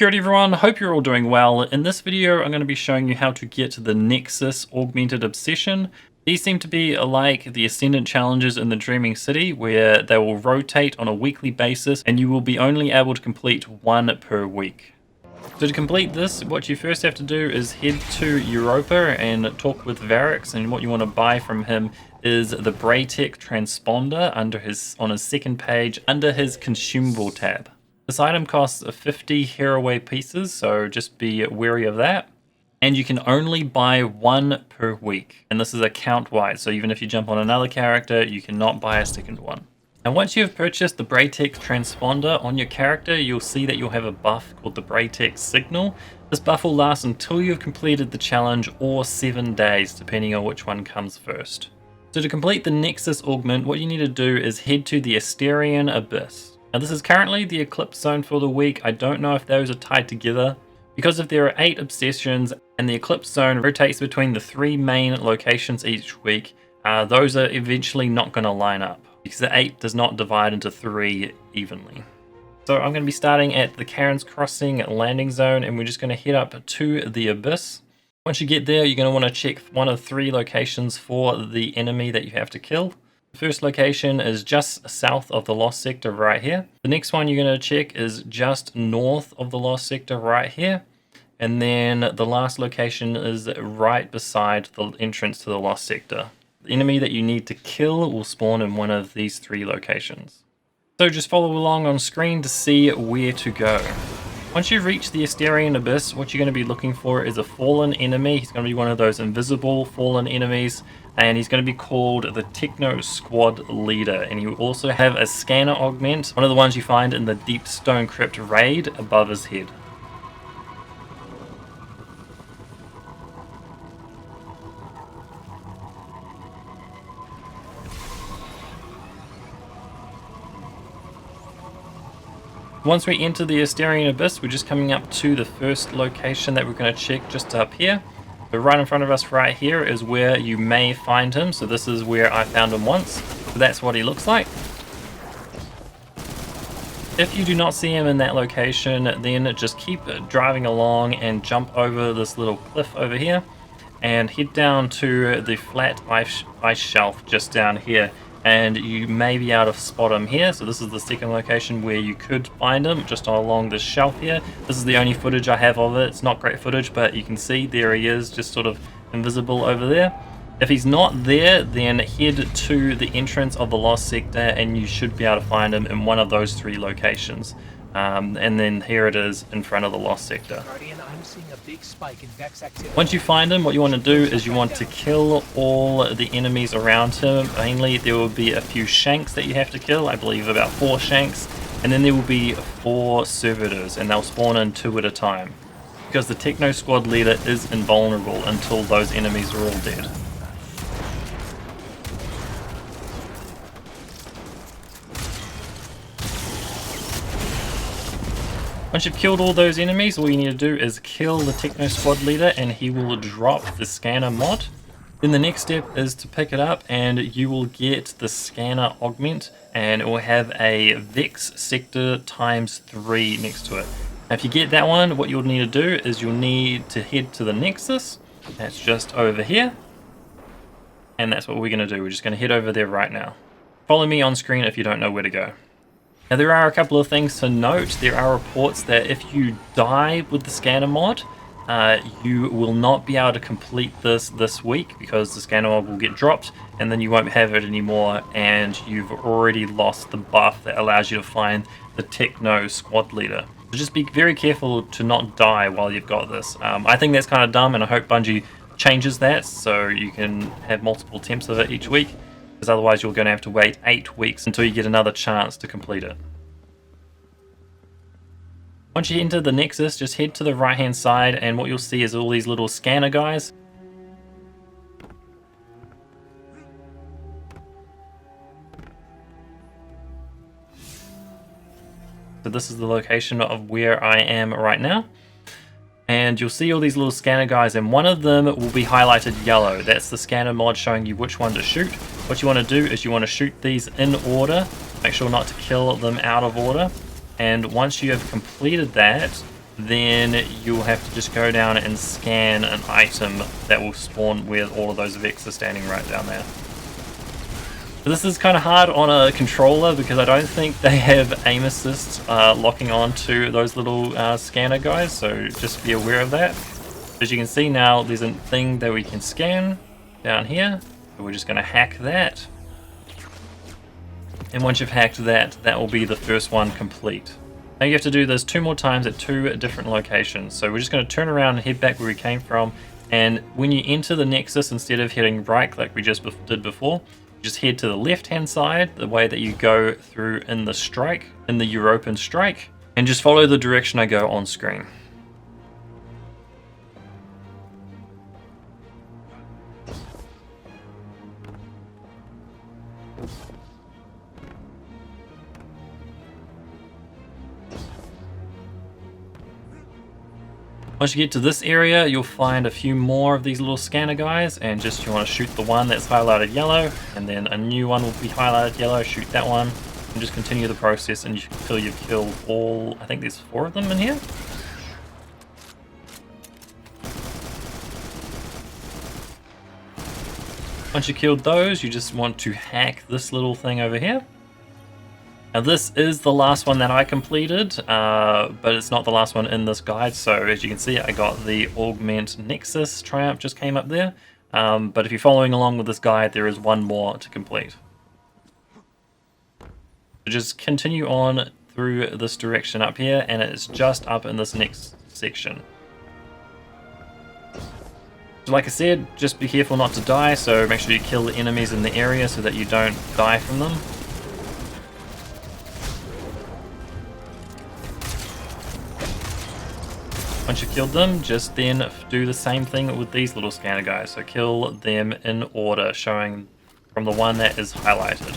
Good everyone, hope you're all doing well. In this video I'm going to be showing you how to get the Nexus Augmented Obsession. These seem to be like the Ascendant challenges in the Dreaming City, where they will rotate on a weekly basis and you will be only able to complete one per week. So to complete this, what you first have to do is head to Europa and talk with Variks, and what you want to buy from him is the Braytech Transponder on his second page under his consumable tab. This item costs 50 Heraway pieces, so just be wary of that. And you can only buy one per week, and this is account-wide, so even if you jump on another character, you cannot buy a second one. And once you have purchased the Braytech Transponder on your character, you'll see that you'll have a buff called the Braytech Signal. This buff will last until you've completed the challenge or 7 days, depending on which one comes first. So to complete the Nexus Augment, what you need to do is head to the Asterian Abyss. Now this is currently the Eclipse Zone for the week. I don't know if those are tied together. Because if there are 8 obsessions and the Eclipse Zone rotates between the 3 main locations each week, those are eventually not going to line up, because the 8 does not divide into 3 evenly. So I'm going to be starting at the Karen's Crossing landing zone, and we're just going to head up to the Abyss. Once you get there, you're going to want to check one of 3 locations for the enemy that you have to kill. The first location is just south of the Lost Sector right here. The next one you're going to check is just north of the Lost Sector right here. And then the last location is right beside the entrance to the Lost Sector. The enemy that you need to kill will spawn in one of these 3 locations. So just follow along on screen to see where to go. Once you reach the Asterian Abyss, what you're going to be looking for is a fallen enemy. He's going to be one of those invisible fallen enemies, and he's going to be called the Techno Squad Leader. And you also have a scanner augment, one of the ones you find in the Deep Stone Crypt raid, above his head. Once we enter the Asterian Abyss, we're just coming up to the first location that we're going to check just up here. So right in front of us right here is where you may find him. So this is where I found him once. So that's what he looks like. If you do not see him in that location, then just keep driving along and jump over this little cliff over here and head down to the flat ice shelf just down here. And you may be able to spot him here. So this is the second location where you could find him, just along this shelf here. This is the only footage I have of it. It's not great footage, but you can see there he is, just sort of invisible over there. If he's not there, then head to the entrance of the Lost Sector and you should be able to find him in one of those 3 locations. And then here it is in front of the Lost Sector. Once you find him, what you want to do is you want to kill all the enemies around him. Mainly there will be a few shanks that you have to kill, I believe about 4 shanks, and then there will be 4 servitors, and they'll spawn in 2 at a time, because the Techno Squad Leader is invulnerable until those enemies are all dead. Once you've killed all those enemies, all you need to do is kill the Techno Squad Leader and he will drop the scanner mod. Then the next step is to pick it up and you will get the scanner augment, and it will have a Vex sector ×3 next to it. Now if you get that one, what you'll need to do is you'll need to head to the Nexus. That's just over here. And that's what we're going to do. We're just going to head over there right now. Follow me on screen if you don't know where to go. Now there are a couple of things to note. There are reports that if you die with the scanner mod, you will not be able to complete this week, because the scanner mod will get dropped and then you won't have it anymore, and you've already lost the buff that allows you to find the Techno Squad Leader. So just be very careful to not die while you've got this. I think that's kind of dumb, and I hope Bungie changes that so you can have multiple attempts of it each week. Because otherwise you're going to have to wait 8 weeks until you get another chance to complete it. Once you enter the Nexus, just head to the right hand side and what you'll see is all these little scanner guys. So this is the location of where I am right now. And you'll see all these little scanner guys, and one of them will be highlighted yellow. That's the scanner mod showing you which one to shoot. What you want to do is you want to shoot these in order. Make sure not to kill them out of order. And once you have completed that, then you'll have to just go down and scan an item that will spawn where all of those Vex are standing right down there. This is kind of hard on a controller because I don't think they have aim assist locking on to those little scanner guys, so just be aware of that. As you can see now, there's a thing that we can scan down here, so we're just going to hack that. And once you've hacked that, that will be the first one complete. Now you have to do this 2 more times at 2 different locations, so we're just going to turn around and head back where we came from, and when you enter the Nexus, instead of heading right like we just did before, just head to the left hand side, the way that you go through in the strike, in the European strike, and just follow the direction I go on screen. Once you get to this area, you'll find a few more of these little scanner guys, and just you want to shoot the one that's highlighted yellow, and then a new one will be highlighted yellow, shoot that one, and just continue the process until you've killed all, I think there's 4 of them in here. Once you killed those, you just want to hack this little thing over here. Now this is the last one that I completed, but it's not the last one in this guide. So as you can see, I got the Augment Nexus Triumph just came up there. But if you're following along with this guide, there is one more to complete. So just continue on through this direction up here, and it's just up in this next section. So like I said, just be careful not to die, so make sure you kill the enemies in the area so that you don't die from them. Once you've killed them, just then do the same thing with these little scanner guys. So kill them in order, showing from the one that is highlighted.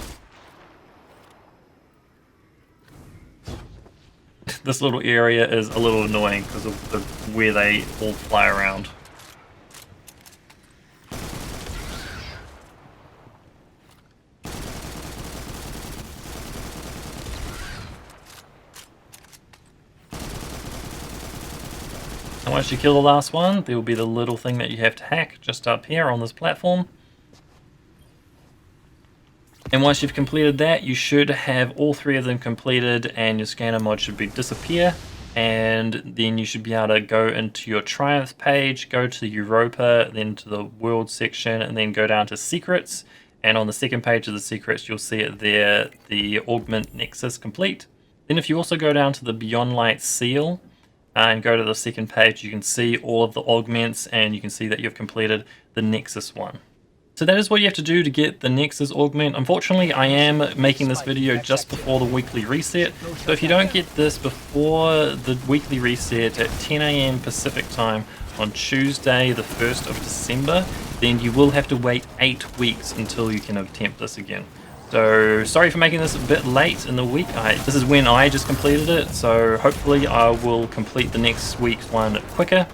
This little area is a little annoying because of where they all fly around. And once you kill the last one, there will be the little thing that you have to hack just up here on this platform. And once you've completed that, you should have all 3 of them completed, and your scanner mod should disappear. And then you should be able to go into your Triumph page, go to Europa, then to the World section, and then go down to Secrets. And on the second page of the Secrets, you'll see it there, the Augment Nexus complete. Then if you also go down to the Beyond Light seal, and go to the second page, you can see all of the augments, and you can see that you've completed the Nexus one. So that is what you have to do to get the Nexus augment. Unfortunately, I am making this video just before the weekly reset, so if you don't get this before the weekly reset at 10 AM Pacific time on Tuesday the 1st of December, then you will have to wait 8 weeks until you can attempt this again. So sorry for making this a bit late in the week. This is when I just completed it, so hopefully I will complete the next week's one quicker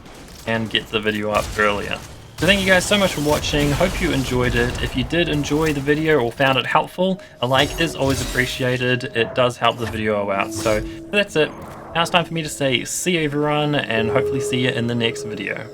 and get the video up earlier. So thank you guys so much for watching. Hope you enjoyed it. If you did enjoy the video or found it helpful, a like is always appreciated. It does help the video out. So that's it. Now it's time for me to say see you everyone, and hopefully see you in the next video.